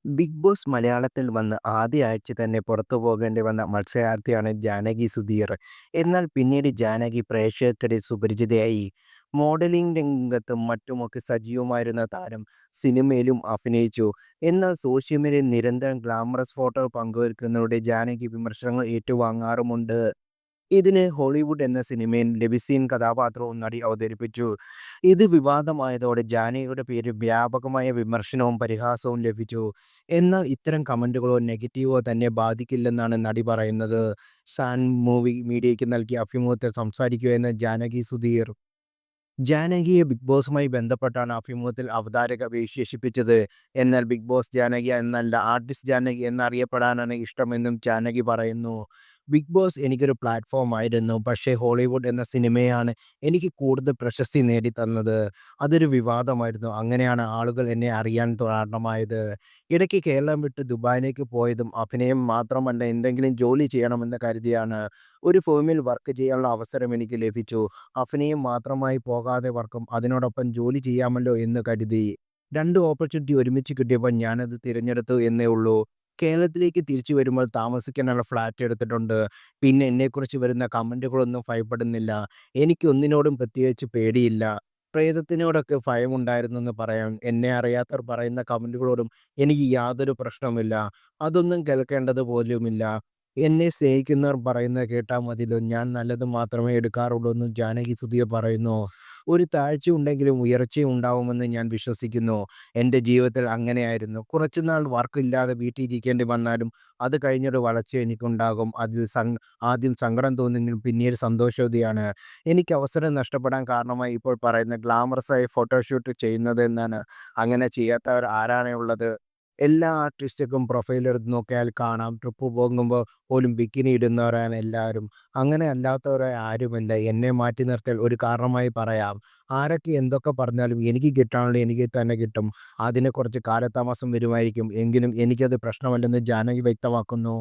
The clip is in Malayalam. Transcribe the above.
ബിഗ് ബോസ് മലയാളത്തിൽ വന്ന് ആദ്യ ആഴ്ച തന്നെ പുറത്തു പോകേണ്ടി വന്ന മത്സരാർത്ഥിയാണ് ജാനകി സുധീർ. എന്നാൽ പിന്നീട് ജാനകി പ്രേക്ഷകർക്കിടയിൽ സുപരിചിതയായി. മോഡലിംഗ് രംഗത്തും മറ്റുമൊക്കെ സജീവമായിരുന്ന താരം സിനിമയിലും അഭിനയിച്ചു. എന്നാൽ സോഷ്യൽ മീഡിയയിൽ നിരന്തരം ഗ്ലാമറസ് ഫോട്ടോ പങ്കുവയ്ക്കുന്നതോടെ ജാനകി വിമർശനങ്ങൾ ഏറ്റുവാങ്ങാറുമുണ്ട്. ഇതിന് ഹോളിവുഡ് എന്ന സിനിമയിൽ ലവിസീൻ കഥാപാത്രവും നടി അവതരിപ്പിച്ചു. ഇത് വിവാദമായതോടെ ജാനകിയുടെ പേരിൽ വ്യാപകമായ വിമർശനവും പരിഹാസവും ലഭിച്ചു. എന്നാൽ ഇത്തരം കമന്റുകളോ നെഗറ്റീവോ തന്നെ ബാധിക്കില്ലെന്നാണ് നടി പറയുന്നത്. സാൻ മൂവി മീഡിയയ്ക്ക് നൽകിയ അഭിമുഖത്തിൽ സംസാരിക്കുകയായിരുന്നു ജാനകി സുധീർ. ജാനകിയെ ബിഗ് ബോസുമായി ബന്ധപ്പെട്ടാണ് അഭിമുഖത്തിൽ അവതാരക വിശേഷിപ്പിച്ചത്. എന്നാൽ ബിഗ് ബോസ് ജാനകി എന്നല്ല, ആർട്ടിസ്റ്റ് ജാനകി എന്നറിയപ്പെടാനാണ് ഇഷ്ടമെന്നും ജാനകി പറയുന്നു. ബിഗ് ബോസ് എനിക്കൊരു പ്ലാറ്റ്ഫോം ആയിരുന്നു. പക്ഷേ ഹോളിവുഡ് എന്ന സിനിമയാണ് എനിക്ക് കൂടുതൽ പ്രശസ്തി നേടിത്തന്നത്. അതൊരു വിവാദമായിരുന്നു. അങ്ങനെയാണ് ആളുകൾ എന്നെ അറിയാൻ കാരണമായത്. ഇടയ്ക്ക് കേരളം വിട്ട് ദുബായിലേക്ക് പോയതും അഭിനയം മാത്രമല്ല, എന്തെങ്കിലും ജോലി ചെയ്യണമെന്ന് കരുതിയാണ്. ഒരു ഫേമിൽ വർക്ക് ചെയ്യാനുള്ള അവസരം എനിക്ക് ലഭിച്ചു. അഭിനയം മാത്രമായി പോകാതെ വർക്കും അതിനോടൊപ്പം ജോലി ചെയ്യാമല്ലോ എന്ന് കരുതി. 2 ഓപ്പർച്യൂണിറ്റി ഒരുമിച്ച് കിട്ടിയപ്പോൾ ഞാനത് തിരഞ്ഞെടുത്തു എന്നേ ഉള്ളൂ. കേരളത്തിലേക്ക് തിരിച്ചു വരുമ്പോൾ താമസിക്കാനുള്ള ഫ്ലാറ്റ് എടുത്തിട്ടുണ്ട്. പിന്നെ എന്നെക്കുറിച്ച് വരുന്ന കമന്റുകളൊന്നും ഭയപ്പെടുന്നില്ല. എനിക്ക് ഒന്നിനോടും പ്രത്യേകിച്ച് പേടിയില്ല. പ്രേതത്തിനോടൊക്കെ ഭയമുണ്ടായിരുന്നെന്ന് പറയാം. എന്നെ അറിയാത്തവർ പറയുന്ന കമന്റുകളോടും എനിക്ക് യാതൊരു പ്രശ്നവുമില്ല. അതൊന്നും കേൾക്കേണ്ടത് പോലുമില്ല. എന്നെ സ്നേഹിക്കുന്നവർ പറയുന്നത് കേട്ടാൽ മതിയല്ലോ. ഞാൻ നല്ലത് മാത്രമേ എടുക്കാറുള്ളൂ എന്നും ജാനകി സുധീർ പറയുന്നു. ഒരു താഴ്ചയുണ്ടെങ്കിലും ഉയർച്ചയും ഉണ്ടാവുമെന്ന് ഞാൻ വിശ്വസിക്കുന്നു. എൻ്റെ ജീവിതത്തിൽ അങ്ങനെയായിരുന്നു. കുറച്ചുനാൾ വർക്കില്ലാതെ വീട്ടിലിരിക്കേണ്ടി വന്നാലും അത് കഴിഞ്ഞൊരു വളർച്ച എനിക്കുണ്ടാകും. ആദ്യം സങ്കടം തോന്നുമെങ്കിലും പിന്നീട് സന്തോഷവതിയാണ്. എനിക്ക് അവസരം നഷ്ടപ്പെടാൻ കാരണമായി ഇപ്പോൾ പറയുന്ന ഗ്ലാമറസായി ഫോട്ടോഷൂട്ട് ചെയ്യുന്നത് എന്നാണ്. അങ്ങനെ ചെയ്യാത്തവർ ആരാണ് ഉള്ളത്? എല്ലാ ആർട്ടിസ്റ്റുകൾക്കും പ്രൊഫൈൽ എടുത്ത് നോക്കിയാൽ കാണാം. ട്രിപ്പ് പോകുമ്പോൾ പോലും ബിക്കിനി ഇടുന്നവരാണ് എല്ലാവരും. അങ്ങനെ അല്ലാത്തവരായി ആരുമില്ല. എന്നെ മാറ്റി നിർത്തിയാൽ ഒരു കാരണമായി പറയാം. ആരൊക്കെ എന്തൊക്കെ പറഞ്ഞാലും എനിക്ക് കിട്ടാനുള്ളത് എനിക്ക് തന്നെ കിട്ടും. അതിന് കുറച്ച് കാലതാമസം വരുമായിരിക്കും. എങ്കിലും എനിക്കത് പ്രശ്നമല്ലെന്ന് ജാനകി വ്യക്തമാക്കുന്നു.